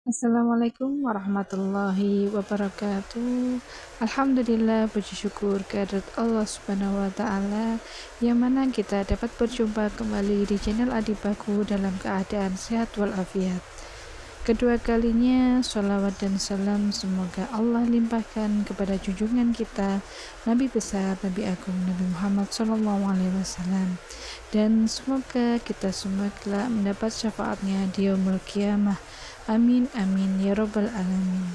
Assalamualaikum warahmatullahi wabarakatuh. Alhamdulillah, puji syukur kehadirat Allah Subhanahu wa taala yang mana kita dapat berjumpa kembali di channel Adibaku dalam keadaan sehat walafiat. Kedua kalinya sholawat dan salam semoga Allah limpahkan kepada junjungan kita Nabi besar Nabi Agung Nabi Muhammad SAW, dan semoga kita semua kelak mendapat syafaatnya di yaumul qiyamah. Amin amin ya robbal alamin.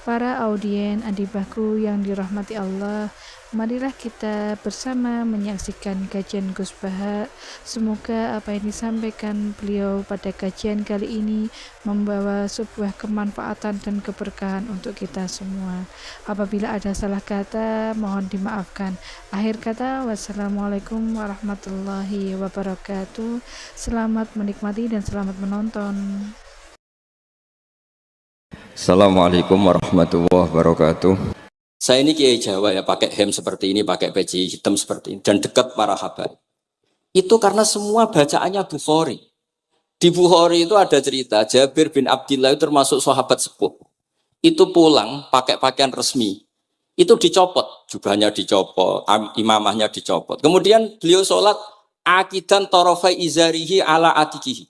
Para audien Adibaku yang dirahmati Allah, marilah kita bersama menyaksikan kajian Gus Baha. Semoga apa yang disampaikan beliau pada kajian kali ini membawa sebuah kemanfaatan dan keberkahan untuk kita semua. Apabila ada salah kata, mohon dimaafkan. Akhir kata, wassalamualaikum warahmatullahi wabarakatuh. Selamat menikmati dan selamat menonton. Assalamualaikum warahmatullahi wabarakatuh. Saya ini Kiai Jawa ya, pakai hem seperti ini, pakai peci hitam seperti ini, dan dekat para habaib. Itu karena semua bacaannya Bukhari. Di Bukhari itu ada cerita, Jabir bin Abdillah itu termasuk sahabat sepuh. Itu pulang pakai pakaian resmi. Itu dicopot, jubahnya dicopot, imamahnya dicopot. Kemudian beliau sholat, akidan torofai izarihi ala atikihi.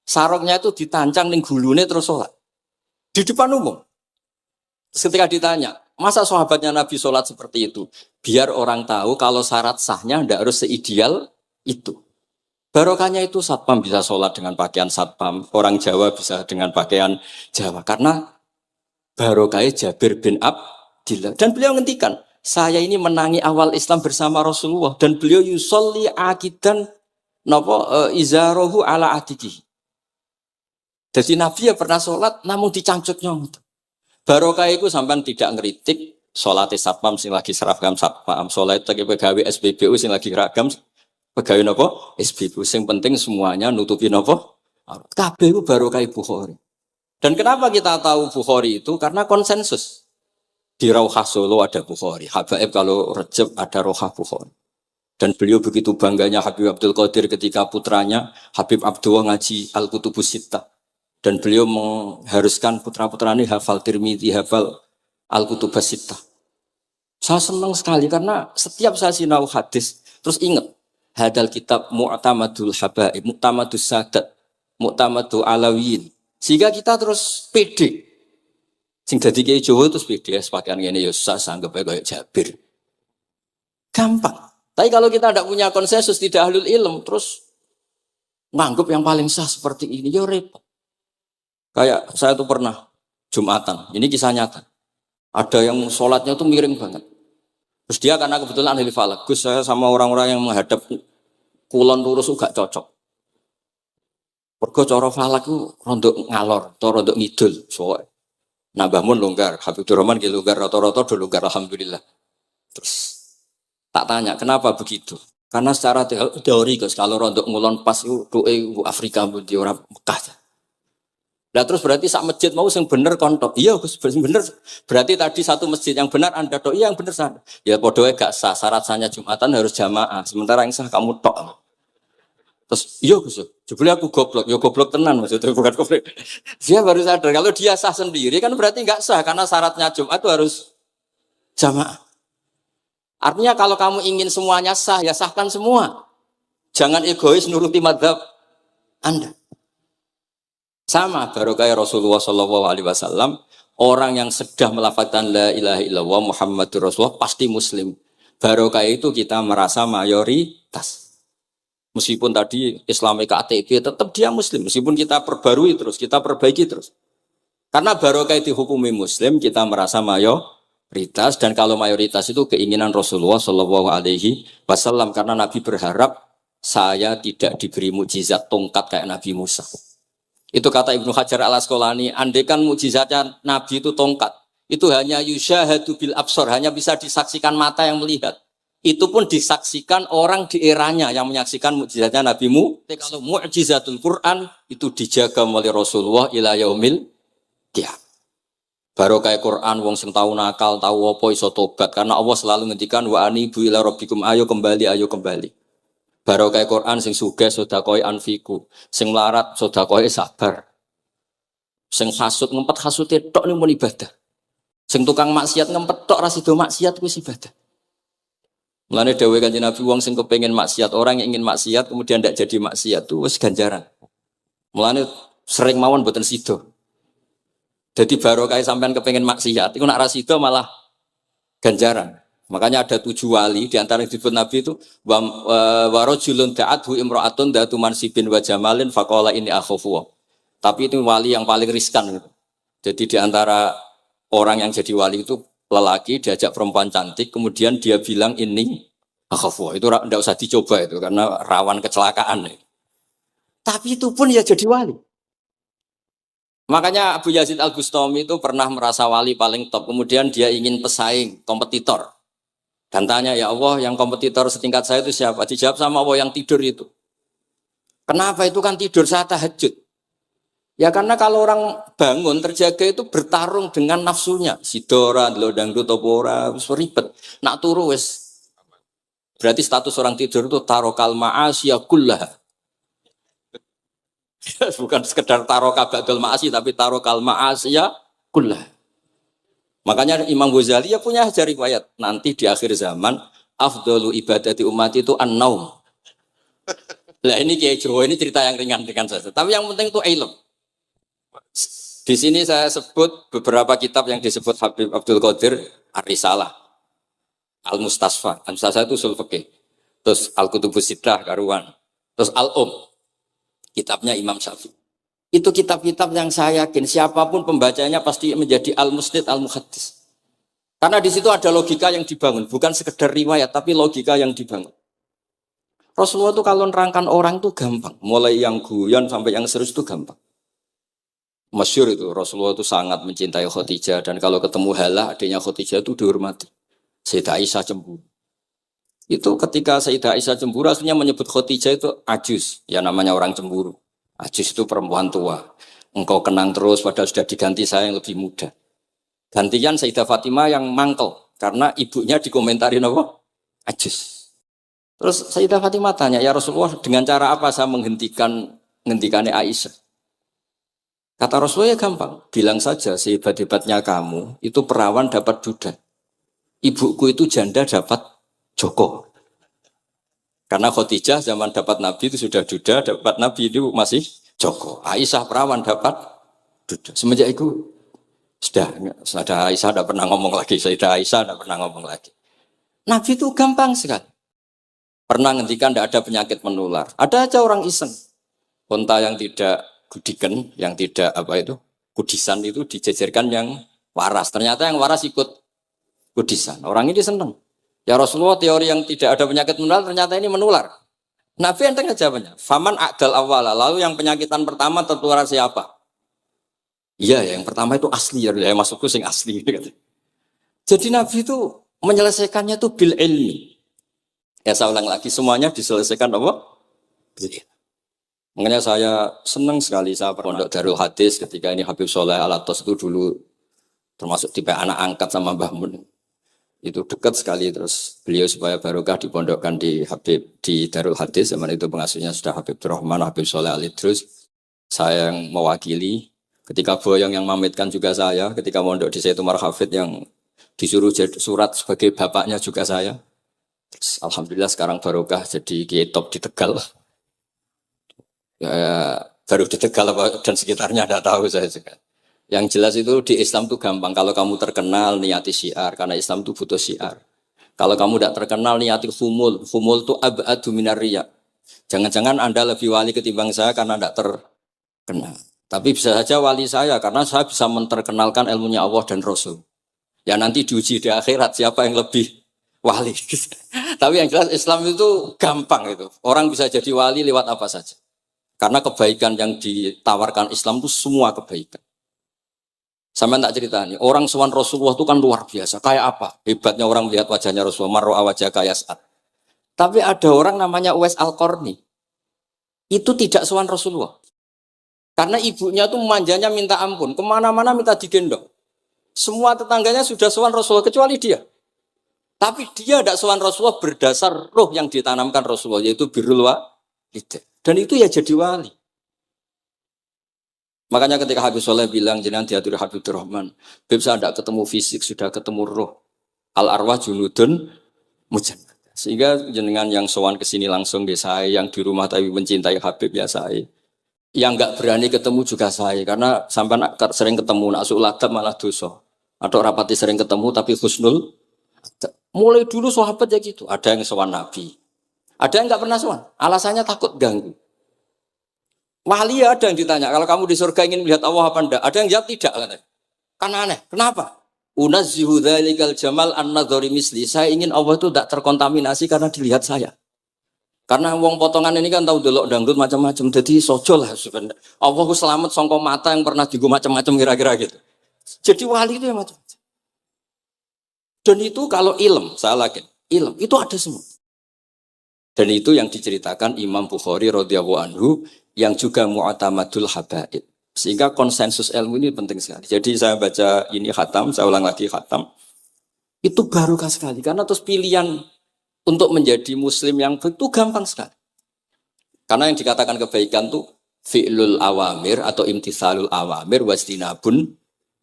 Sarungnya itu ditancang ning gulune terus sholat. Di depan umum. Ketika ditanya, masa sahabatnya Nabi sholat seperti itu? Biar orang tahu kalau syarat sahnya tidak harus seideal itu. Barokahnya itu satpam bisa sholat dengan pakaian satpam. Orang Jawa bisa dengan pakaian Jawa. Karena barokahnya Jabir bin Abdillah. Dan beliau ngendikan, saya ini menangi awal Islam bersama Rasulullah. Dan beliau yusolli akidan izarohu ala atiki. Jadi Nabi ya pernah sholat namun dicangcuknya. Barokah itu sampai tidak ngeritik sholat satpam sing lagi seragam satpam, sholat lagi pegawai SPBU sing lagi ragam pegawai nopo SPBU. Sing penting semuanya nutupi nopo. Kabeh itu barokah Bukhari. Dan kenapa kita tahu Bukhari itu? Karena konsensus. Di Rauhah Solo ada Bukhari, Habaib kalau Rejab ada Rauhah Bukhari. Dan beliau begitu bangganya Habib Abdul Qadir ketika putranya Habib Abdullah ngaji Al-Kutubus Sittah. Dan beliau mengharuskan putra-putra ini hafal Tirmidzi, hafal Al-Kutubus Sittah. Saya senang sekali karena setiap saya sinau hadis, terus ingat, hadal kitab mu'tamadul habaib, mu'tamadus sadat, mu'tamadul alawiyin. Sehingga kita terus pede. Sing dadi kiai Jawa terus pede, pakaian ngene ya sanggep kayak Jabir. Gampang. Tapi kalau kita tidak punya konsensus, tidak ahlul ilm, terus nganggep yang paling sah seperti ini, ya repot. Kayak saya tuh pernah Jumatan, ini kisah nyata. Ada yang sholatnya tuh miring banget. Terus dia karena kebetulan ahli falak, Gus saya sama orang-orang yang menghadap kulon lurus gak cocok. Mergo cara falak itu rondok ngalor, atau rondok ngidul. Soalnya nambah mun longgar, Habibur Rahman gitu longgar, rata-rata udah longgar alhamdulillah. Terus tak tanya kenapa begitu? Karena secara teori Gus, kalau rondok ngulon pas itu doa Afrika di orang Mekah. Nah terus berarti sak masjid mau yang bener kontok. Iya Gus bener. Berarti tadi satu masjid yang benar Anda tok. Iya yang bener sana. Ya podoe gak sah. Syarat sahnya Jumatan harus jamaah. Sementara yang sah kamu tok. Terus iya Gus. Jebule aku goblok. Ya goblok tenan maksudnya bukan goblok. Dia baru sadar kalau dia sah sendiri kan berarti gak sah karena syaratnya Jumat itu harus jamaah. Artinya kalau kamu ingin semuanya sah ya sahkan semua. Jangan egois nuruti madhab Anda. Sama barokah Rasulullah SAW, orang yang sedang melafazkan la ilaha illallah Muhammadur Rasulullah pasti muslim. Barokah itu kita merasa mayoritas. Meskipun tadi Islami KTP tetap dia muslim. Meskipun kita perbarui terus, kita perbaiki terus. Karena barokah itu hukumi muslim, kita merasa mayoritas. Dan kalau mayoritas itu keinginan Rasulullah SAW. Karena Nabi berharap saya tidak diberi mukjizat tongkat kayak Nabi Musa. Itu kata Ibnu Hajar al-Asqalani, andaikan mukjizatnya Nabi itu tongkat, itu hanya yusyahadu bil absor, hanya bisa disaksikan mata yang melihat. Itu pun disaksikan orang di eranya yang menyaksikan mukjizatnya Nabi Musa. Kalau mukjizatul Quran itu dijaga oleh Rasulullah ila yaumil qiyamah. Barokah Quran wong sing tau nakal, tau apa iso tobat karena Allah selalu ngendikan wa anibu ila rabbikum ayo kembali ayo kembali. Barokah Quran sing sugih sedekah anfiku, sing melarat sedekah sabar. Sing hasud ngempet hasude tok ning mun ibadah. Sing tukang maksiat ngempet tok ra sido maksiat kuwi ibadah. Mulane dawuh Kanjeng Nabi wong sing kepengin maksiat, orang yang ingin maksiat kemudian tidak jadi maksiat itu wis ganjaran. Mulane sering mawon boten sida. Jadi barokah sampean kepengin maksiat, iku nak ra sida malah ganjaran. Makanya ada 7 wali di antara yang disebut Nabi itu wa rajulun da'athu imra'atun datu mansibin wa jamalin faqala ini akhafu. Tapi itu wali yang paling riskan gitu. Jadi di antara orang yang jadi wali itu lelaki diajak perempuan cantik kemudian dia bilang ini akhafu. Itu enggak usah dicoba itu karena rawan kecelakaan. Tapi itu pun ya jadi wali. Makanya Abu Yazid Al-Bustami itu pernah merasa wali paling top. Kemudian dia ingin pesaing, kompetitor. Dan tanya, ya Allah yang kompetitor setingkat saya itu siapa? Dijawab sama Allah yang tidur itu. Kenapa itu kan tidur saat tahajud? Ya karena kalau orang bangun terjaga itu bertarung dengan nafsunya. Sidora, dangdut, topora, ribet. Nak turu wes. Berarti status orang tidur itu tarokal ma'asya kullah. Bukan sekedar taroka ba'dal ma'asyi tapi tarokal ma'asya kullah. Makanya Imam Ghazali ya punya ajar riwayat. Nanti di akhir zaman, afdalu ibadati umat itu an-naum. Lah ini Kiai Jawa ini cerita yang ringan-ringan saja. Tapi yang penting itu ilmu. Di sini saya sebut beberapa kitab yang disebut Habib Abdul Qadir Ar-Risalah, Al-Mustasfa. Al-Mustasfa itu usul fikih. Terus Al-Kutubus Sittah karuan. Terus kitabnya Imam Syafi'i. Itu kitab-kitab yang saya yakin siapapun pembacanya pasti menjadi al-musnid al-muhaddis. Karena di situ ada logika yang dibangun, bukan sekedar riwayat tapi logika yang dibangun. Rasulullah itu kalau nerangkan orang itu gampang, mulai yang guyon sampai yang serius itu gampang. Masyhur itu Rasulullah itu sangat mencintai Khadijah dan kalau ketemu Halah adiknya Khadijah itu dihormati. Sayyidah Aisyah cemburu. Itu ketika Sayyidah Aisyah cemburu aslinya menyebut Khadijah itu ajus, ya namanya orang cemburu. Ajus itu perempuan tua. Engkau kenang terus padahal sudah diganti saya yang lebih muda. Gantian Sayyidah Fatimah yang mangkel karena ibunya dikomentarin apa? Ajus. Terus Sayyidah Fatimah tanya, ya Rasulullah dengan cara apa saya menghentikannya Aisyah? Kata Rasulullah ya gampang, bilang saja sehebat-hebatnya kamu itu perawan dapat duda. Ibuku itu janda dapat joko. Karena Khadijah zaman dapat Nabi itu sudah duda, dapat Nabi itu masih joko. Aisyah perawan dapat duda. Semenjak itu sudah Aisyah tidak pernah ngomong lagi. Sayyidah Aisyah tidak pernah ngomong lagi. Nabi itu gampang sekali. Pernah ngendikan tidak ada penyakit menular. Ada aja orang iseng. Unta yang tidak gudikan, yang tidak kudisan itu dijejerkan yang waras. Ternyata yang waras ikut kudisan. Orang ini senang. Ya Rasulullah teori yang tidak ada penyakit menular ternyata ini menular. Nabi enteng jawabannya. Faman akdal awala. Lalu yang penyakitan pertama tertular siapa? Iya yang pertama itu asli ya. Maksudku sing asli. Jadi Nabi itu menyelesaikannya itu bil ilmi. Ya saya ulang lagi semuanya diselesaikan apa? Makanya saya senang sekali saya pondok Darul Hadis ketika ini Habib Soleh Al-Atos itu dulu termasuk tipe anak angkat sama Mbah Mun. Itu dekat sekali terus beliau supaya barokah dipondokkan di Darul Hadis zaman itu pengasuhnya sudah Habib Rahman, Habib Soleh Al-Idrus. Saya yang mewakili ketika Boyong yang mamitkan juga saya, ketika mondok di Saitumar Hafid yang disuruh jadi surat sebagai bapaknya juga saya. Terus, alhamdulillah sekarang barokah jadi kiai top di Tegal. Ya, baru di Tegal dan sekitarnya tidak tahu saya juga. Yang jelas itu di Islam itu gampang. Kalau kamu terkenal niati syiar. Karena Islam itu butuh syiar. Kalau kamu tidak terkenal niati humul. Humul itu ab'adu minar riya. Jangan-jangan Anda lebih wali ketimbang saya karena tidak terkenal. Tapi bisa saja wali saya karena saya bisa menterkenalkan ilmunya Allah dan Rasul. Ya nanti diuji di akhirat siapa yang lebih wali. Tapi yang jelas Islam itu gampang itu. Orang bisa jadi wali lewat apa saja. Karena kebaikan yang ditawarkan Islam itu semua kebaikan. Sama tak cerita nih, orang sowan Rasulullah itu kan luar biasa. Kayak apa? Hebatnya orang melihat wajahnya Rasulullah, marro'a wajah kayak saat. Tapi ada orang namanya Uwais Al-Qarni. Itu tidak sowan Rasulullah. Karena ibunya tuh manjanya minta ampun. Kemana-mana minta digendong. Semua tetangganya sudah sowan Rasulullah, kecuali dia. Tapi dia tidak sowan Rasulullah berdasar roh yang ditanamkan Rasulullah, yaitu birrul walidain. Dan itu ya jadi wali. Makanya ketika Habib Soleh bilang jenengan diatur Habib Rahman, Habib saya tidak ketemu fisik, sudah ketemu roh. Al arwah junudun mujannad. Sehingga jenengan yang sowan ke sini langsung di saya, yang di rumah tapi mencintai Habib ya saya. Yang nggak berani ketemu juga saya, karena sampai sering ketemu nak suladab malah dosa. Atau rapati sering ketemu tapi husnul. Mulai dulu sahabat ya gitu. Ada yang sowan Nabi, ada yang nggak pernah sowan. Alasannya takut ganggu. Wali ada yang ditanya, kalau kamu di surga ingin melihat Allah apa enggak? Ada yang jawab tidak katanya. Kan aneh. Kenapa? Unazzihu dzalikal jamal an-nadhari misli. Saya ingin Allah itu tidak terkontaminasi karena dilihat saya. Karena wong potongan ini kan tahu delok dangdut macam-macam. Jadi sojo lah sebenarnya. Allah ku selamat songko mata yang pernah digo macam-macam kira-kira gitu. Jadi wali itu yang macam. Dan itu kalau ilm, saya yakin, ilm itu ada semua. Dan itu yang diceritakan Imam Bukhari radhiyallahu anhu yang juga mu'tamadul habaib. Sehingga konsensus ilmu ini penting sekali. Jadi saya baca ini khatam, saya ulang lagi khatam. Itu barokah sekali karena terus pilihan untuk menjadi muslim yang itu gampang sekali. Karena yang dikatakan kebaikan itu fi'lul awamir atau imtithalul awamir wastinabun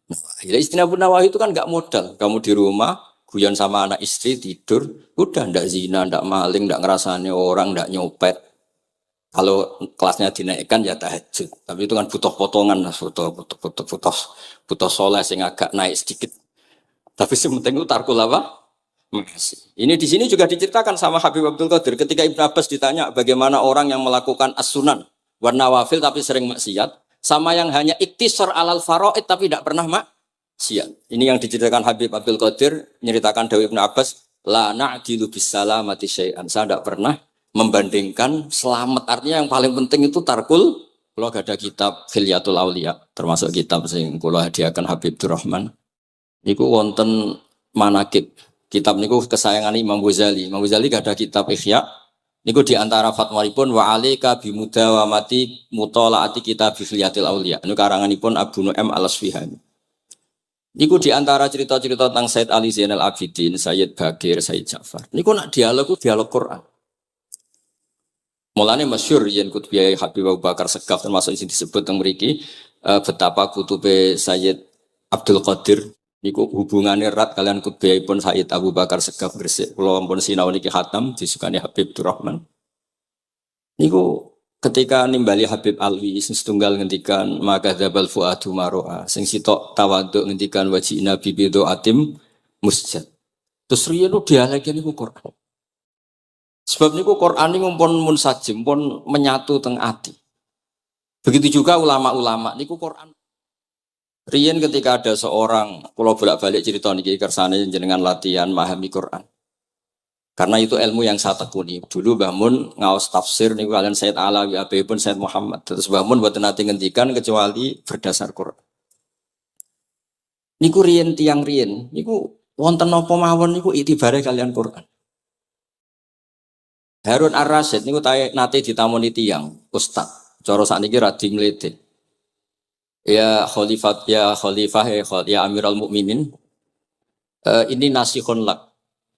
nawahi. Istinabun nawahi itu kan enggak modal. Kamu di rumah guyon sama anak istri tidur, udah ndak zina, ndak maling, ndak ngerasani orang, ndak nyopet. Kalau kelasnya dinaikkan ya tahajud, tapi itu kan butuh potongan, butuh soleh sing agak naik sedikit. Tapi sementing itu tarkul apa? Masih. Ini di sini juga diceritakan sama Habib Abdul Qadir ketika Ibnu Abbas ditanya bagaimana orang yang melakukan as-sunan wa nawafil tapi sering maksiat, sama yang hanya iktisar alal faraid tapi tidak pernah maksiat. Ini yang diceritakan Habib Abdul Qadir menyeritakan Dawud Ibnu Abbas, la na'dilu bisalamati syai'an. Saya tidak pernah membandingkan selamat, artinya yang paling penting itu tarkul. Kalau gak ada kitab Khilyatul Auliya, termasuk kitab sing kula hadiahkan Habib Durrahman. Niku wonten manakib. Kitab niku kesayangan Imam Ghazali. Imam Ghazali gak ada kitab Ihya. Niku diantara fatwalipun wa alika bimudawamati mutolaati kitab Khilyatul Auliya. Niku karanganipun Abu Nu'aim Al-Asfihani. Niku diantara cerita-cerita tentang Said Ali Zainal Abidin, Sayyid Bagir, Sayyid Ja'far. Niku nak dialog Quran. Mulane masyhur yen kutubiyai Habib Abu Bakar Segaf termasuk isi disebut teng mriki betapa kutube Sayyid Abdul Qadir niku hubungannya erat kalian kutubiyahipun Sayyid Abu Bakar Segaf Gresik. Kula ampun sinau niki khatam disukani Habib Durrahman. Niku ketika nimbali Habib Alwi sing setunggal ngendikan maka dzabal fuadu maroa sing sitok tawaduk ngendikan wajina bibido atim musjad. Terus riyen dialeke niku Quran. Sebab niku Quran ini pun munsajim, pun menyatu teng ati. Begitu juga ulama-ulama niku Quran. Riyen ketika ada seorang, kalau bolak-balik cerita niki kersane jenengan latihan memahami Quran. Karena itu ilmu yang saya tekuni. Dulu Mbah Mun ngaos tafsir niku kalian Said Alawi pun Said Muhammad. Terus Mbah Mun mboten nate ngendikan kecuali berdasar Quran. Niku riyen tiang riyen, niku wonten napa mawon niku itibare kalian Quran. Harun Ar-Rasyid niku nate ditamoni tiyang ustaz. Cara sakniki radi mlete. Ya Khalifah ya Amirul Mukminin. Ini nasihun lak.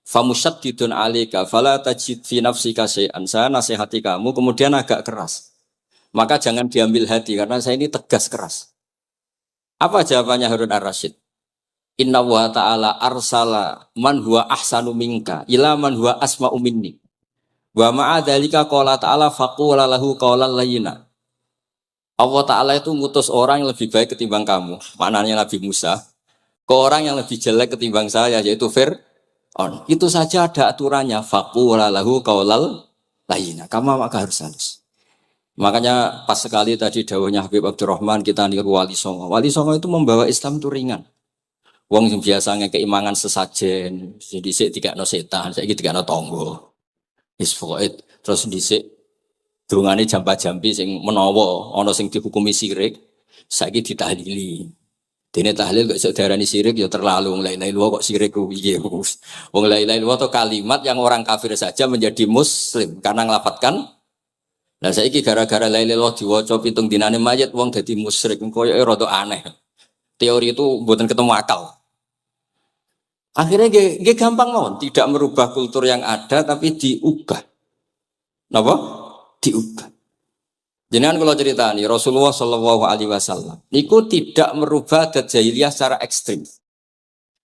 Famusyaddidun 'alaika fala tajid fi nafsika syai'an. Saya nasihati kamu kemudian agak keras. Maka jangan diambil hati karena saya ini tegas keras. Apa jawabannya Harun Ar-Rasyid? Inna wa ta'ala arsala man huwa ahsanu minka ila man huwa asma'u minni. Wa ma'adzalika qala ta'ala faqula lahu qawlan layyina. Allah Ta'ala itu ngutus orang yang lebih baik ketimbang kamu. Maknanya Nabi Musa. Ke orang yang lebih jelek ketimbang saya yaitu Fir'aun. Itu saja ada aturannya. Faqula lahu qawlan layyina. Kamu maka harus halus. Makanya pas sekali tadi dawuhnya Habib Abdurrahman kita niru Wali Songo. Wali Songo itu membawa Islam itu ringan. Wong yang biasanya keimangan sesajen. Jadi sik dikakno setan, saiki dikakno tangga. Terus dhisik dongane jampa-jampi sing menawa ana sing dihukumi syirik saiki ditahlili. Dene tahlil kok iso diarani syirik ya terlalu la ilaha illallah kok syirik ku piye. Wong la ilaha illallah itu kalimat yang orang kafir saja menjadi muslim karena nglafatkan. Lah saiki gara-gara la ilaha illallah diwaca pitung dinane mayit wong dadi musyrik koyo rada aneh. Teori itu mboten ketemu akal. Akhirnya nggih gampang mawon, tidak merubah kultur yang ada tapi diubah. Napa? Diubah. Jenengan kalau cerita nih Rasulullah Shallallahu Alaihi Wasallam, niku tidak merubah adat jahiliyah secara ekstrim.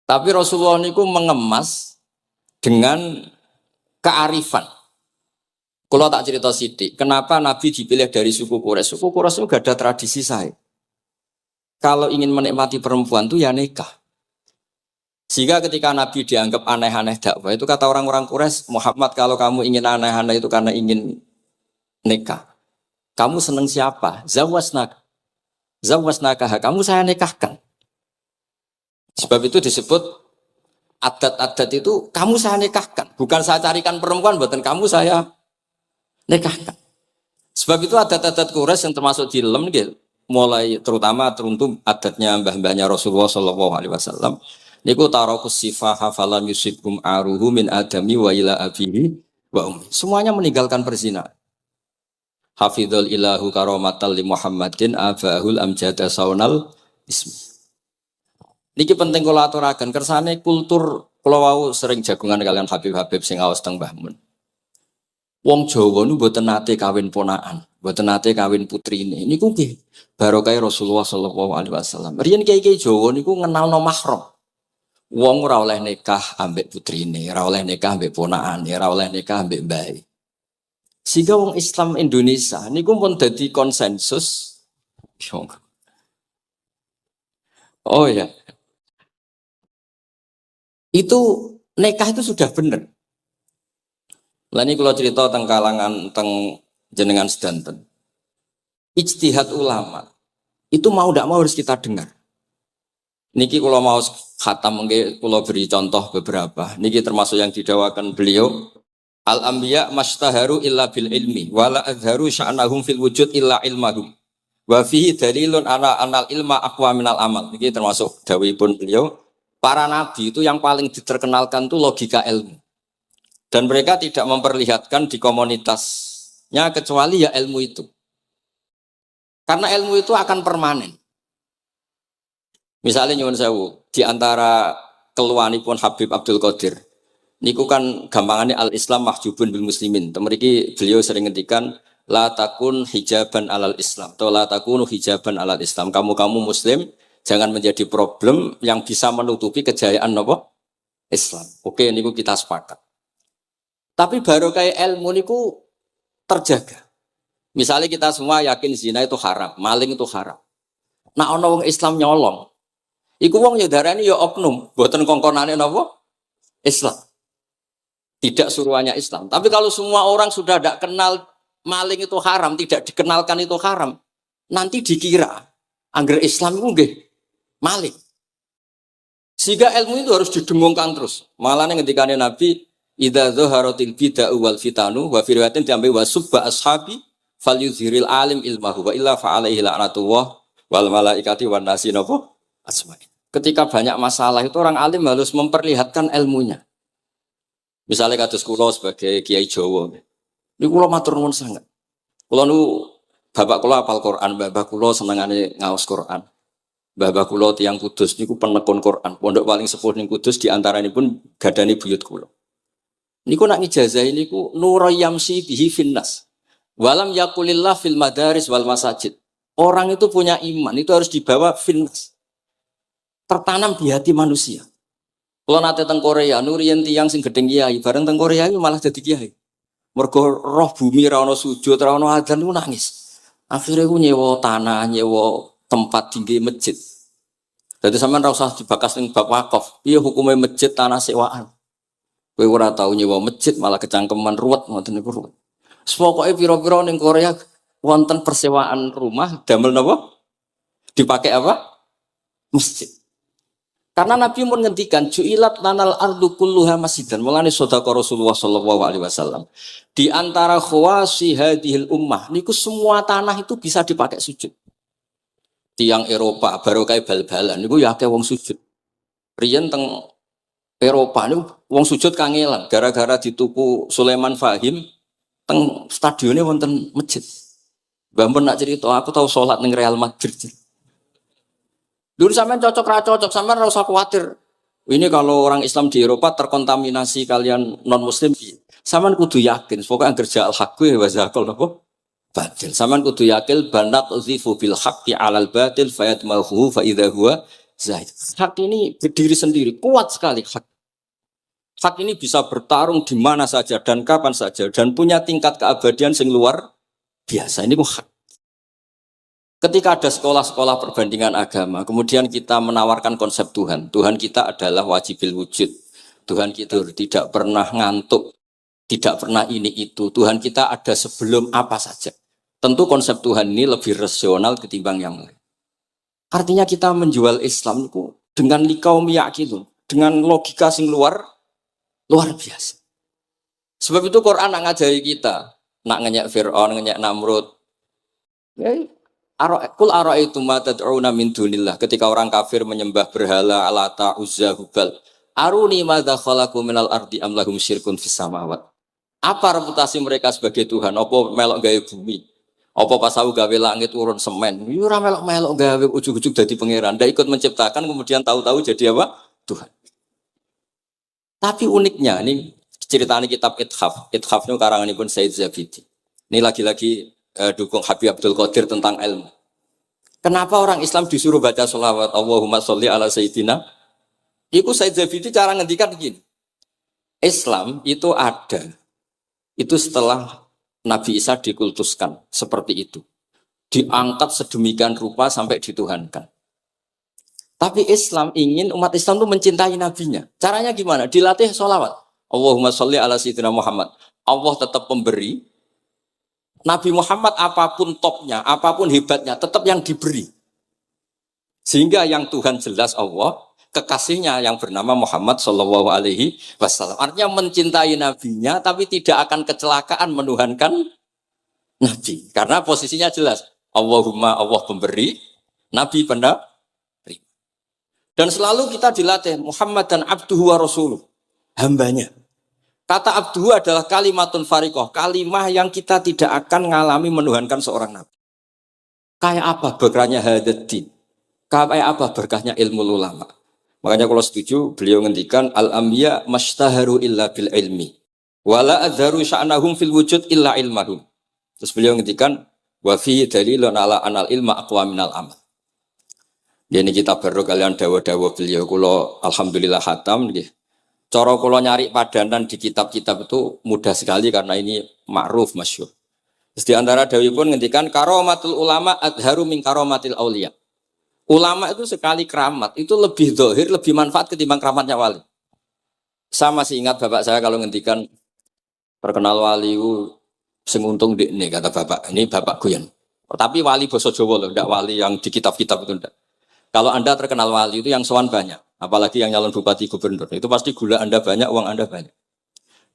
Tapi Rasulullah niku mengemas dengan kearifan. Kalau tak cerita sidik, kenapa Nabi dipilih dari suku Quraisy? Suku Quraisy itu gak ada tradisi saya. Kalau ingin menikmati perempuan tuh ya nikah. Sehingga ketika Nabi dianggap aneh-aneh dakwah itu kata orang-orang Quraisy, Muhammad kalau kamu ingin aneh-aneh itu karena ingin nikah. Kamu seneng siapa? Zawasnaka. Zawasnaka. Kamu saya nikahkan. Sebab itu disebut adat-adat itu kamu saya nikahkan. Bukan saya carikan perempuan, buatan kamu saya nikahkan. Sebab itu adat-adat Quraisy yang termasuk di lem gitu, mulai terutama teruntuk adatnya mbah-mbahnya Rasulullah Shallallahu Alaihi Wasallam. Niku tarakus sifaha falam yusibkum aruhu min adami wa ila abihi wa ummi. Semuanya meninggalkan perzinahan. Hafidhul ilahu karomatal li Muhammadin abahul amjada saunal ismi. Niki penting kula aturaken kersane kultur kula wau sering jagungan kalian Habib-habib sing aos teng Mbah Mun. Wong Jawa nu mboten nate kawin ponakan, mboten nate kawin putrine. Niku nggih barokah Rasulullah sallallahu alaihi wasallam. Riyen kiai-kiai Jawa niku ngenalno mahram. Wong ora oleh nikah ambek putrine, ora oleh nikah ambek ponakane, ora oleh nikah ambek mbae. Sehingga wong Islam Indonesia niku pun dadi konsensus. Oh ya. Itu nikah itu sudah benar. Lah ini kalau cerita tentang kalangan tentang jenengan sedanten. Ijtihad ulama itu mau tidak mau harus kita dengar. Niki kalau mau khatam nggih kula beri contoh beberapa. Niki termasuk yang didawakan beliau. Al-anbiya mastaharu illa bil ilmi wala azharu sya'nahum fil wujud illa ilmahum. Wa fihi dalilun ana anal ilma aqwa minal amal. Niki termasuk dawuhipun beliau. Para nabi itu yang paling diterkenalkan itu logika ilmu. Dan mereka tidak memperlihatkan di komunitasnya kecuali ya ilmu itu. Karena ilmu itu akan permanen. Misalnya nyuwun sewu, di antara keluhanipun Habib Abdul Qadir, niku kan gampangannya al-Islam mahjubun bil muslimin. Temeriki beliau sering ngendikan la takun hijaban alal Islam atau la takunu hijaban alal Islam. Kamu muslim jangan menjadi problem yang bisa menutupi kejayaan apa? Islam. Oke, niku kita sepakat. Tapi baru kayak ilmu niku terjaga. Misalnya kita semua yakin zina itu haram, maling itu haram. Nah ono wong Islam nyolong. Iku wong ya darani ya oknum, mboten kongkonane napa? Islam. Tidak suruhannya Islam. Tapi kalau semua orang sudah tidak kenal maling itu haram, tidak dikenalkan itu haram, nanti dikira angger Islam itu nggih maling. Sehingga ilmu itu harus didengungkan terus. Malah ngendikane Nabi, idza dhaharatil bid'ah wal fitanu wa fi riwayatin diambil wasubba ashabi falyuzhiril alim ilmahu wa illa fa alaihi la'natullah wal malaikati wan nasi napa asma'i. Ketika banyak masalah itu orang alim harus memperlihatkan ilmunya. Misalnya kados kula sebagai kiai Jawa. Niku kula matur nuwun sangat. Kula nu bapak kula hafal Quran, bapak kula senengane ngaos Quran. Bapak kula tiyang Kudus niku penekun Quran. Pondok paling sepuh ning Kudus di antaranipun gadani buyut kula. Niku nak ngijazah niku nurayamsi bihi finnas. Walam yakulillah fil madaris wal masajid. Orang itu punya iman, itu harus dibawa finnas. Tertanam di hati manusia. Kalau nate teng Korea, nurian tiang sing gedeng kiai, bareng teng Korea itu malah jadi kiai. Mergo roh bumi ra ono sujud, ra ono adzan niku nangis. Akhirnya ku nyewa tanah, nyewa tempat tinggi masjid. Jadi sampean ra usah dibakas ning bab wakaf. Piye hukume masjid tanah sewaan? Kowe ora tau nyewa masjid malah kecangkeman ruwet ngoten niku ruwet. Pokoke pira-pira ning Korea wonten persewaan rumah damel napa? Dipakai apa? Masjid. Karena Nabi pun ngendikan ju'ilat lanal ardu kulluha masjidan. Mulane sedekah Rasulullah sallallahu alaihi wasallam. Di antara khawasi hadhil ummah niku semua tanah itu bisa dipakai sujud. Tiang Eropa baru kayak bal-balan niku ya akeh wong sujud. Riyen teng Eropa niku wong sujud kangelan gara-gara dituku Sulaiman Fahim teng stadione wonten masjid. Mbah mun nak cerita aku tahu salat ning Real Madrid. Dulu sampean cocok ra cocok, sampean ora usah khawatir. Ini kalau orang Islam di Eropa terkontaminasi kalian non muslim, sampean kudu yakin pokoknya kerja al-haqqi wa zakal napa batil. Saman kudu yakil banat uzifu bil haqqi 'alal batil fayatmahu fa idza huwa zahid. Hak ini berdiri sendiri, kuat sekali hak. Hak ini bisa bertarung di mana saja dan kapan saja dan punya tingkat keabadian sing luar biasa. Ini hak. Ketika ada sekolah-sekolah perbandingan agama, kemudian kita menawarkan konsep Tuhan. Tuhan kita adalah wajibil wujud. Tuhan kita tidak pernah ngantuk, tidak pernah ini itu. Tuhan kita ada sebelum apa saja. Tentu konsep Tuhan ini lebih rasional ketimbang yang lain. Artinya kita menjual Islam itu dengan likaum yakin, dengan logika sing luar biasa. Sebab itu Quran nak ngajari kita, nak ngenyek Fir'aun, ngenyek Namrud. Kul ara'aitum ma tad'una min dunillah, ketika orang kafir menyembah berhala Lata, Uzza, Hubal. Aruni madza khalaqu minal ardi am lahum syirkun fis samawat. Apa reputasi mereka sebagai Tuhan? Apa melok gawe bumi? Apa pas aku gawe langit urun semen? Yo ora melok gawe ujug-ujug dadi pangeran. Ndak ikut menciptakan kemudian tahu-tahu jadi apa? Tuhan. Tapi uniknya ini ceritanya kitab Ithaf. Ithaf itu karanganipun Said Zabidi. Ini lagi-lagi dukung Habib Abdul Qadir tentang ilmu. Kenapa orang Islam disuruh baca sholawat Allahumma sholli ala Sayyidina? Itu Said Zabidi cara ngendikan begini. Islam itu ada. Itu setelah Nabi Isa dikultuskan seperti itu. Diangkat sedemikian rupa sampai dituhankan. Tapi Islam ingin umat Islam itu mencintai nabinya. Caranya gimana? Dilatih sholawat. Allahumma sholli ala Sayyidina Muhammad. Allah tetap pemberi. Nabi Muhammad apapun topnya, apapun hebatnya, tetap yang diberi. Sehingga yang Tuhan jelas Allah, kekasihnya yang bernama Muhammad Shallallahu Alaihi Wasallam. Artinya mencintai nabinya, tapi tidak akan kecelakaan menuhankan nabi. Karena posisinya jelas. Allahumma Allah pemberi, nabi penerima. Dan selalu kita dilatih Muhammad dan abduhu wa rasuluh, hambanya. Kata abduhu adalah kalimatun fariqoh, kalimah yang kita tidak akan mengalami menuhankan seorang nabi. Kayak apa berkahnya hadaddin? Kayak apa berkahnya ilmu ulama? Makanya kalau setuju, beliau ngendikan al-anbiya mashtaharu illa bil ilmi, wala adharu sya'nahum fil wujud illa ilmahum. Terus beliau ngendikan wa fi dalilun ala anal ilma aqwa minal amal. Ini kita baru kalian dawa-dawa beliau kula alhamdulillah khatam nggih. Cara kula nyari padanan di kitab-kitab itu mudah sekali karena ini ma'ruf masyhur. Terus di antara dawuhipun ngendikan karomatul ulama adharu min karomatil auliya. Ulama itu sekali keramat itu lebih zahir, lebih manfaat ketimbang keramatnya wali. Saya masih ingat bapak saya kalau ngendikan terkenal wali sing untung dekne kata bapak. Ini bapak Guyon. Tapi wali basa Jawa loh, ndak wali yang di kitab-kitab itu ndak. Kalau Anda terkenal wali itu yang sowan banyak, apalagi yang nyalon bupati gubernur, itu pasti gula Anda banyak, uang Anda banyak.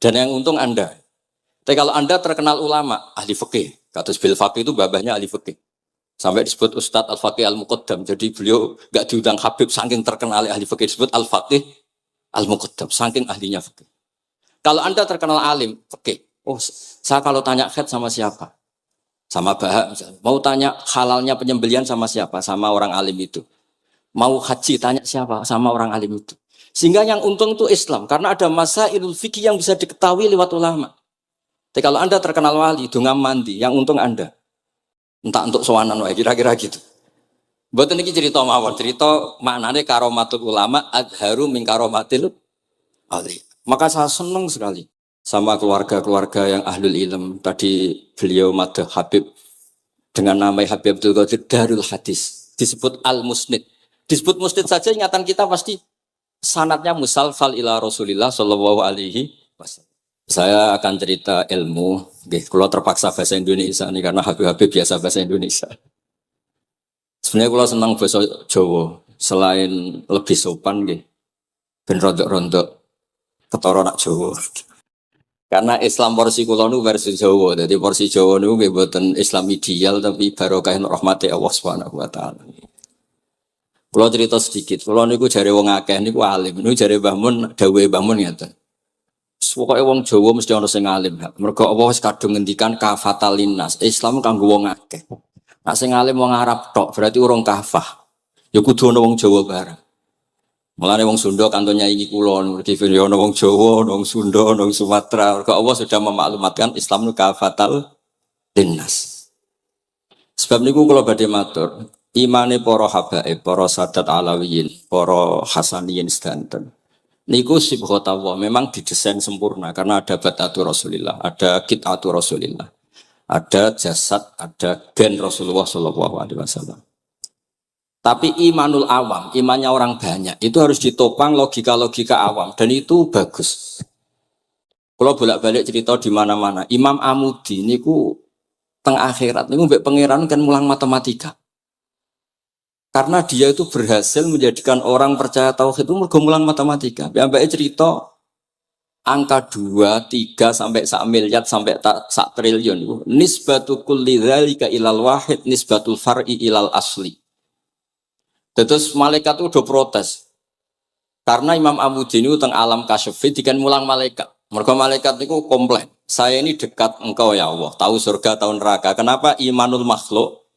Dan yang untung Anda. Tapi kalau Anda terkenal ulama, ahli fikih, kata bil fakih itu babahnya ahli fikih. Sampai disebut Ustadz Al-Faqih Al-Muqaddam. Jadi beliau gak diundang Habib saking terkenal ahli fikih, disebut Al-Faqih Al-Muqaddam, saking ahlinya fikih. Kalau Anda terkenal alim fikih, oh saya kalau tanya khed sama siapa? Sama Bahak misalnya. Mau tanya halalnya penyembelian sama siapa? Sama orang alim itu. Mau haji tanya siapa? Sama orang alim itu. Sehingga yang untung itu Islam. Karena ada masailul fikih yang bisa diketahui lewat ulama. Tapi kalau Anda terkenal wali, dungam mandi, yang untung Anda. Entah untuk sowanan wae, kira-kira gitu. Mboten iki cerita mawon, cerita maknane karomatul ulama adharu min karomatil ali. Maka saya senang sekali sama keluarga-keluarga yang ahlul ilm. Tadi beliau madah Habib dengan nama Habib Abdul Qadir Darul Hadis. Disebut Al-Musnid. Disebut musnid saja ingatan kita pasti sanadnya musalsal ila Rasulillah sallallahu alaihi wasallam. Saya akan cerita ilmu, kalau terpaksa bahasa Indonesia nih karena Habib-Habib biasa bahasa Indonesia. Sebenarnya kalau senang bahasa Jawa, selain lebih sopan nggih, ben rondok-rondok ketara nak Jawa. Karena Islam porsi kula nu versi Jawa, jadi porsi Jawa nu nggih boten Islam ideal tapi barokah rahmati Allah Subhanahu wa taala. Kalau cerita sedikit, kalau niku jare wong akeh niku alim, niku jare Mbah Mun, dawuhe Mbah Mun ngeten. Pokoke wong Jawa mesti ana sing alim. Mergo Allah wis kadung ngendikan kafatalinas. Islam kanggo wong akeh. Nek sing alim wong Arab tok, berarti urung kafah. Ya kudu ana wong Jawa bareng. Mulane wong Sunda kantonnya iki kula niki ana wong Jawa, ana wong Sunda, ana wong Sumatera. Mergo Allah sudah memaklumatkan Islam nu kafatal linnas. Sebab niku kula badhe matur, imane para habaib, para sadat alawiyin, para hasaniyin sedanten. Niku sibghatullah memang didesain sempurna karena ada batatu Rasulillah, ada kitatu Rasulillah, ada jasad, ada gen Rasulullah Shallallahu Alaihi Wasallam. Tapi imanul awam, imannya orang banyak, itu harus ditopang logika-logika awam dan itu bagus. Kalau bolak-balik cerita di mana-mana, Imam Amudi niku teng akhirat niku mbek pangeran kan mulang matematika. Karena dia itu berhasil menjadikan orang percaya tauhid itu mergo mulang matematika. Mbake cerita angka 2, 3 sampai 1 miliar sampai 1 triliun itu nisbatu kulli dzalika ilal wahid nisbatul far'i ilal asli. Terus malaikat itu udah protes. Karena Imam Amudi ini teng alam kasyfi dikan mulang malaikat. Mergo malaikat itu komplain. Saya ini dekat engkau ya Allah, tahu surga, tahu neraka. Kenapa imanul makhluk,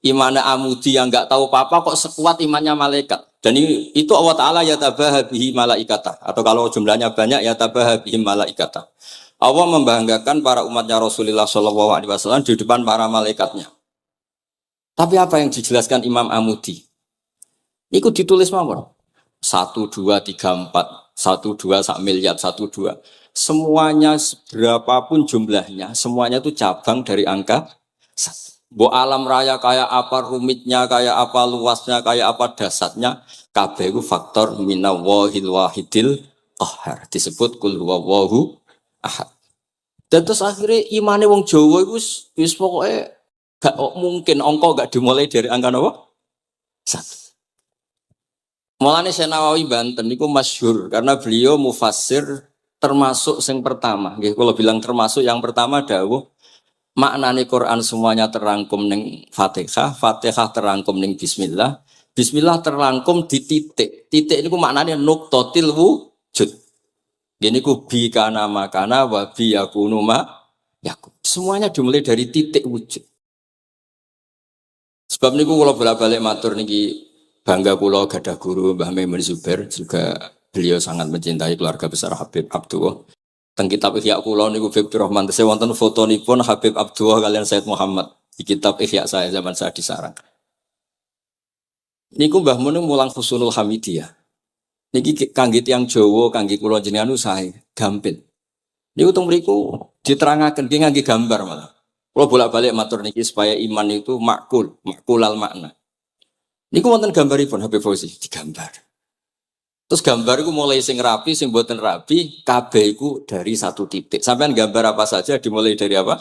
imannya Amudi yang enggak tahu apa-apa kok sekuat imannya malaikat? Dan itu Allah Ta'ala yatabaha bihi malaikata. Atau kalau jumlahnya banyak yatabaha bihi malaikata. Allah membanggakan para umatnya Rasulullah SAW di depan para malaikatnya. Tapi apa yang dijelaskan Imam Amudi? Itu ditulis mawon. 1, 2, 3, 4, 1, 2, 1 miliar, 1, 2. Semuanya berapapun jumlahnya, semuanya itu cabang dari angka 1. Bo alam raya kayak apa rumitnya, kayak apa luasnya, kayak apa dasarnya, kabeh itu faktor minawahil wahidil qahar. Disebut kul huwallahu ahad. Dan terus akhirnya imane wong Jawa itu wis pokoknya gak mungkin angka gak dimulai dari angka apa? 1. Mulane Senawawi Banten niku masyhur karena beliau mufassir termasuk yang pertama. Nggih kula bilang termasuk yang pertama dawuh maknane Quran semuanya terangkum ning Fatihah, Fatihah terangkum ning bismillah, bismillah terangkum di titik. Titik niku maknane nuqtatil wujud. Gini ku bi kana makana wa bi yakunu ma yakun. Semuanya dimulai dari titik wujud. Sebab niku kula bolak-balik matur niki bangga kula gadah guru Mbah Maimun Zubair, juga beliau sangat mencintai keluarga besar Habib Abdullah. Teng kitab Ihya kula niku Habibur Rahman tesih wonten fotonipun Habib Abdullah kalian Said Muhammad di kitab Ihya saya zaman saya di Sarang. Niku Mbah Mun mulang Husnul Hamidiyah. Niki kangge tiyang Jawa, kangge kula jenengan usahe gampil. Niku teng mriku diterangaken nggih ngangge gambar malah. Kula bolak-balik matur niki supaya iman itu makulal makna. Niku wonten gambaripun Habib Fauzi digambar. Terus gambar itu mulai sing rapi, sing boten rapi, kabeh iku dari satu titik. Sampean gambar apa saja dimulai dari apa?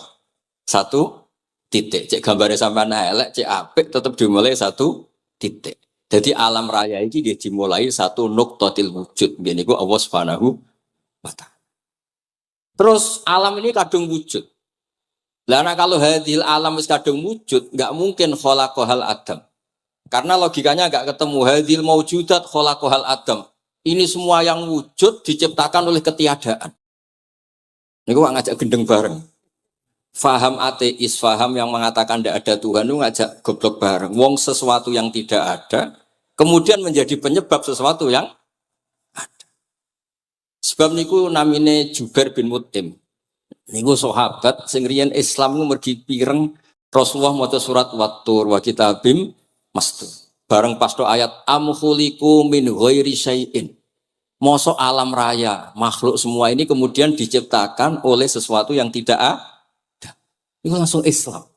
Satu titik. Cek gambarnya sampean elek, cek apik tetap dimulai satu titik. Jadi alam raya ini dia dimulai satu nuqtatil wujud. Niku Allah Subhanahu wa ta'ala. Terus alam ini kadung wujud. Lah kalau hadil alam wis kadung wujud, enggak mungkin khalaqahal adam. Karena logikanya enggak ketemu hadil maujudat khalaqahal adam. Ini semua yang wujud diciptakan oleh ketiadaan. Ini gua ngajak gendeng bareng. Faham ateis, faham yang mengatakan tidak ada Tuhan itu ngajak goblok bareng. Wong sesuatu yang tidak ada, kemudian menjadi penyebab sesuatu yang ada. Sebab niku namine Jubair bin Mut'im. Niku sahabat sing riyen Islam niku mergi pireng Rasulullah maca surat Wat-Tur wa kitabim mastur. Bareng pas do ayat am khuliqu min ghairi syai'in. Mosok alam raya, makhluk semua ini kemudian diciptakan oleh sesuatu yang tidak ada. Itu langsung Islam.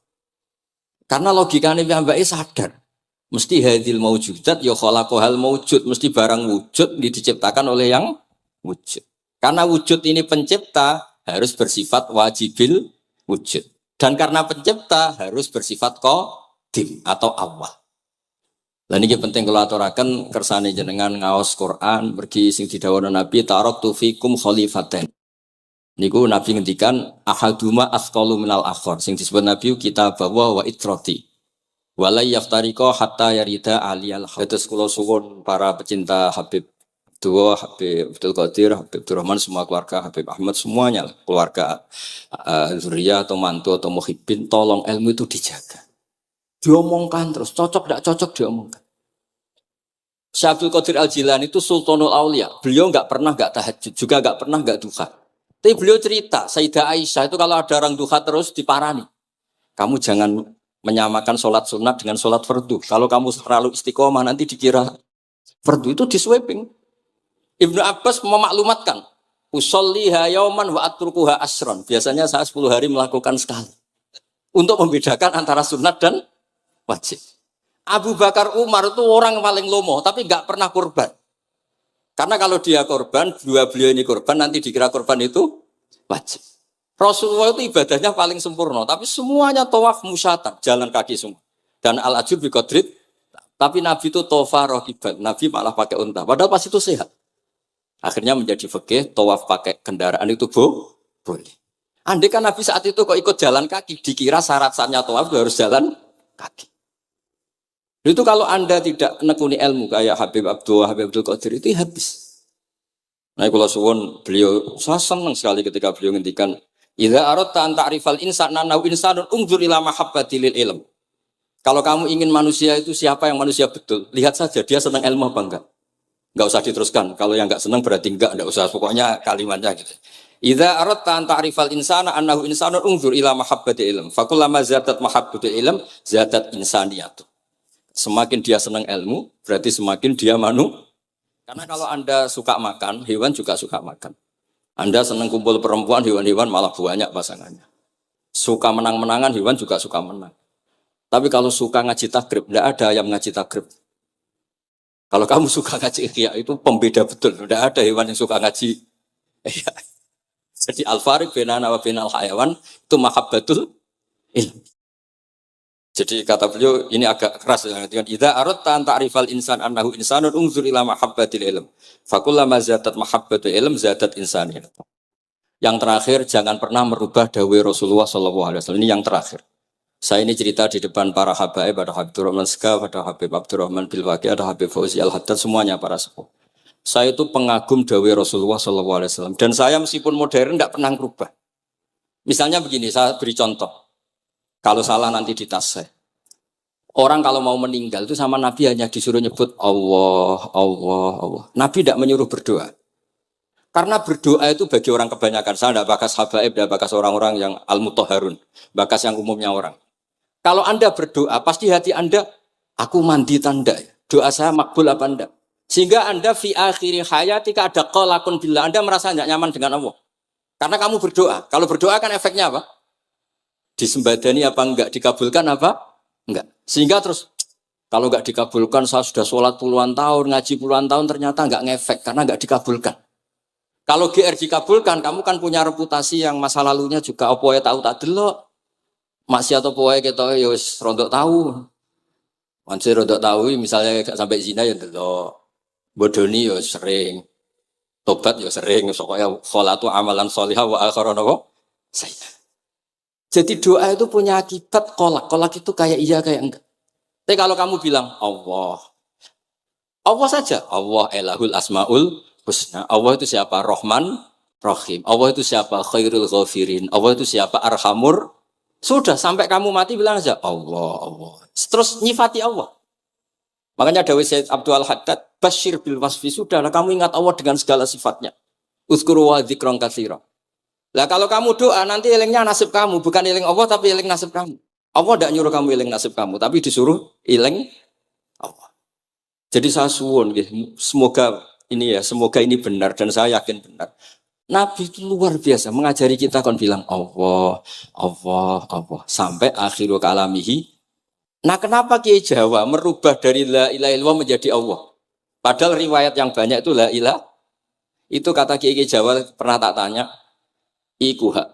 Karena logikanya mbake sadar. Mesti hadil maujudat ya khalaqahal maujud, mesti barang wujud diciptakan oleh yang wujud. Karena wujud ini pencipta harus bersifat wajibil wujud. Dan karena pencipta harus bersifat qadim atau awal. Lah niki penting kula aturaken kersane jenengan ngaos Quran mergi sing didhawuhna Nabi taraktu fikum khalifaten. Niku Nabi ngendikan ahaduma asqalu minal akhar sing disebut Nabi kitab wa itrati. Wala yaftariqa hatta yarida aliyal hadd. Kula suwun para pecinta Habib Dua, Habib Abdul Qadir, Habib Abdurrahman, semua keluarga Habib Ahmad semuanya keluarga zuriyah atau mantu atau muhibbin, tolong ilmu itu dijaga. Diomongkan terus, cocok tidak cocok diomongkan. Syekh Abdul Qadir Al-Jilani itu Sultanul Aulia. Beliau nggak pernah nggak tahajud, juga nggak pernah nggak duha. Tapi beliau cerita, Sayyidah Aisyah itu kalau ada orang duha terus diparani. Kamu jangan Menyamakan sholat sunat dengan sholat fardu. Kalau kamu terlalu istiqomah nanti dikira fardu, itu di sweeping. Ibnu Abbas memaklumatkan, usolliha yauman wa atrukuha asron. Biasanya saya 10 hari melakukan sekali. Untuk membedakan antara sunat dan wajib. Abu Bakar Umar itu orang paling lomo, tapi nggak pernah kurban. Karena kalau dia korban, dua beliau ini korban, nanti dikira korban itu wajib. Rasulullah itu ibadahnya paling sempurna, tapi semuanya tawaf musyatan, jalan kaki semua. Dan al-ajur bi qadrit, tapi Nabi itu tofa rohiban, Nabi malah pakai unta. Padahal pas itu sehat. Akhirnya menjadi fikih, tawaf pakai kendaraan itu boleh. Andai kan Nabi saat itu kok ikut jalan kaki, dikira syarat-syaratnya tawaf harus jalan kaki. Itu kalau Anda tidak menekuni ilmu kayak Habib Abdul Qadir itu habis. Nah, kalau suwon beliau, saya senang sekali ketika beliau ngendikan, idza aradta an ta'rifal insana naw insanun unzur ila mahabbati lil ilm. Kalau kamu ingin manusia itu siapa yang manusia betul, lihat saja dia senang ilmu apa enggak. Enggak usah diteruskan. Kalau yang enggak senang berarti enggak usah, pokoknya kalimatnya gitu. Idza aradta an ta'rifal insana annahu insanun unzur ila mahabbati ilm. Fakullama zatat mahabbatul ilm zatat insaniyatu. Semakin dia senang ilmu, berarti semakin dia Karena kalau Anda suka makan, hewan juga suka makan. Anda senang kumpul perempuan, hewan-hewan malah banyak pasangannya. Suka menang-menangan, hewan juga suka menang. Tapi kalau suka ngaji takrib, tidak ada yang ngaji takrib. Kalau kamu suka ngaji ihya, itu pembeda betul. Tidak ada hewan yang suka ngaji ihya. Jadi al-fariq bainana wa bainal hayawan itu mahabbatul ilm. Jadi kata beliau ini agak keras dengan idza aradta an ta'rifal insan annahu insanun unzur ila mahabbatil ilm. Fakullama zadat mahabbatul ilm zadat insaniyah. Yang terakhir jangan pernah merubah dawai Rasulullah sallallahu alaihi wasallam. Ini yang terakhir. Saya ini cerita di depan para habaib, ada Habib Rahman Skaf, ada Habib Abdurrahman Bilwaqi, ada Habib Fauzi Al-Haddad, semuanya para sepuh. Saya itu pengagum dawai Rasulullah sallallahu alaihi wasallam dan saya meskipun modern tidak pernah merubah. Misalnya begini, saya beri contoh. Kalau salah nanti ditas saya. Orang kalau mau meninggal itu sama Nabi hanya disuruh nyebut Allah, Allah, Allah. Nabi tidak menyuruh berdoa. Karena berdoa itu bagi orang kebanyakan. Saya tidak bakas habaib, tidak bakas orang-orang yang al-mutahharun. Bakas yang umumnya orang. Kalau Anda berdoa, pasti hati Anda, aku mandi tanda. Doa saya makbul apa enggak? Sehingga Anda fi akhiri hayatika ada qalakun billah. Anda merasa tidak nyaman dengan Allah. Karena kamu berdoa. Kalau berdoa kan efeknya apa? Disembadani apa enggak? Dikabulkan apa? Enggak. Sehingga terus kalau enggak dikabulkan, saya sudah sholat puluhan tahun, ngaji puluhan tahun, ternyata enggak ngefek karena enggak dikabulkan. Kalau GR dikabulkan, kamu kan punya reputasi yang masa lalunya juga apa ya tahu tak delok. Masih atau poe kita ya wis rondok tahu. Masih rondok tahu misalnya enggak sampai zina ya delok. Bodoni ya sering. Tobat ya sering, pokoknya kholatu amalan sholihah wa akharana saya. Jadi doa itu punya akibat kolak. Kolak itu kayak iya kayak enggak. Tapi kalau kamu bilang Allah, Allah saja. Allah elahul asmaul husna. Allah itu siapa? Rahman, Rahim. Allah itu siapa? Khairul ghafirin. Allah itu siapa? Arhamur. Sudah sampai kamu mati bilang aja Allah, Allah. Terus nyifati Allah. Makanya Dawei Sayyid Abdul Haddad, Bashir bil wasfi, sudahlah kamu ingat Allah dengan segala sifatnya. Uzkuru wa dzikran katsira. Lah kalau kamu doa nanti elingnya nasib kamu, bukan eling Allah tapi eling nasib kamu. Allah tidak nyuruh kamu eling nasib kamu, tapi disuruh eling Allah. Jadi saya suwun, semoga ini benar dan saya yakin benar. Nabi itu luar biasa mengajari kita kan bilang Allah, Allah, Allah sampai akhirul kalamihi. Nah kenapa Kiai Jawa merubah dari la ilaha illallah menjadi Allah? Padahal riwayat yang banyak itu la ilaha. Itu kata Kiai Jawa pernah tak tanya. Iku hak.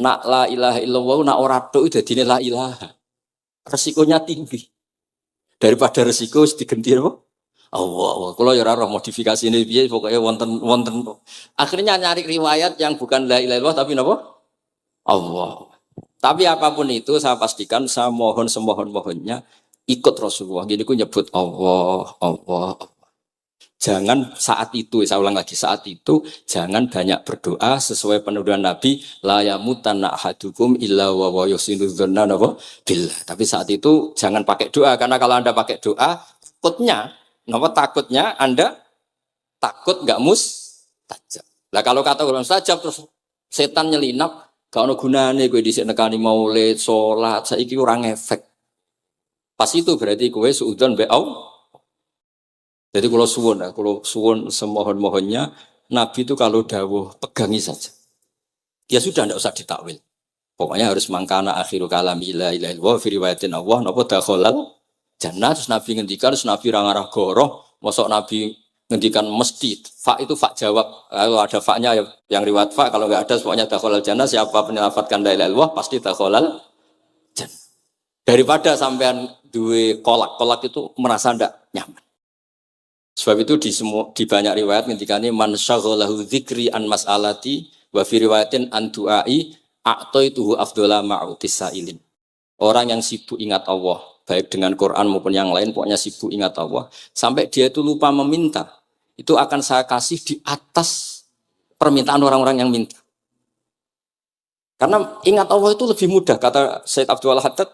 Nak la ilaha illallah nak ora tok dadine la ilaha. Resikonya tinggi. Daripada resiko digenti apa? Allah. Kalau ya ora modifikasi ini piye pokoke wonten. Akhirnya nyari riwayat yang bukan la ilaha illallah tapi napa? Allah. Tapi apapun itu saya pastikan saya mohon semohon-mohonnya ikut Rasulullah. Gini ku nyebut Allah, Allah, Allah. Jangan saat itu, saya ulang lagi, saat itu jangan banyak berdoa sesuai penuduhan Nabi la yamutanna ahadukum illa wa yuhsinu dzanna billah. Tapi saat itu jangan pakai doa karena kalau Anda pakai doa takutnya Anda takut enggak mustajab. Lah kalau kata orang mustajab terus setan nyelinap, gak ono gunane kowe dhisik nekani maulid, salat, saiki ora ngefek. Pas itu berarti kowe suudzon be Allah. Jadi kalau suwun semohon-mohonnya Nabi itu kalau dawuh pegangi saja. Ya sudah tidak usah ditakwil. Pokoknya harus mangkana akhiru kalami la ilaha illallah fi riwayatin Allah napa dakhalal jannah. Terus Nabi ngendikan, terus Nabi ra ngarah goroh, mosok Nabi ngendikan mesti fa itu fa jawab. Kalau ada fa-nya yang riwayat fa, kalau enggak ada pokoknya dakhalal jannah, siapa penyelafatkan la ilaha illallah pasti dakhalal jannah. Daripada sampean duwe kolak itu merasa ndak nyaman. Sebab itu di banyak riwayat ngendikane man syaghalahu dzikri an mas'alati wa fi riwayatin an du'ai a'taituhu afdhala ma'utis sa'ilin. Orang yang sibuk ingat Allah, baik dengan Quran maupun yang lain, pokoknya sibuk ingat Allah, sampai dia itu lupa meminta, itu akan saya kasih di atas permintaan orang-orang yang minta. Karena ingat Allah itu lebih mudah, kata Syed Abdul Haddad,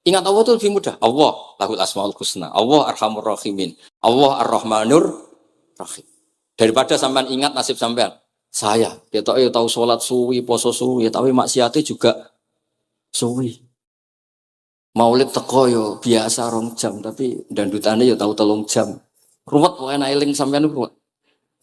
ingat Allah itu lebih mudah. Allah lahul asmaul husna, Allah arhamur rahimin, Allah ar-rahmanur rahim. Daripada sampean ingat nasib sampean. Saya, tahu sholat suwi, poso suwi, tapi maksiatnya juga suwi. Maulid teko yo biasa 2 jam, tapi dandutane yo tahu 3 jam. Ruwet pokoke nek eling sampean ruwet.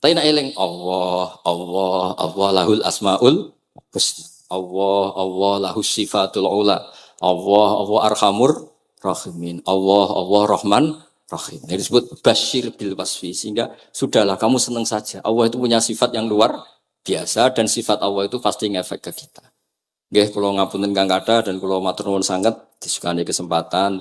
Tapi nek eling Allah, Allah, Allah lahul asmaul husna. Allah, Allah lahus sifatul ula. Allah, Allah arhamur rahimin. Allah, Allah rahman rahim. Ini disebut basyir bil wasfi, sehingga sudahlah kamu senang saja. Allah itu punya sifat yang luar biasa dan sifat Allah itu pasti ngefek ke kita. Nggih, kula ngapunten Kang Kada dan kula matur nuwun sanget disukani kesempatan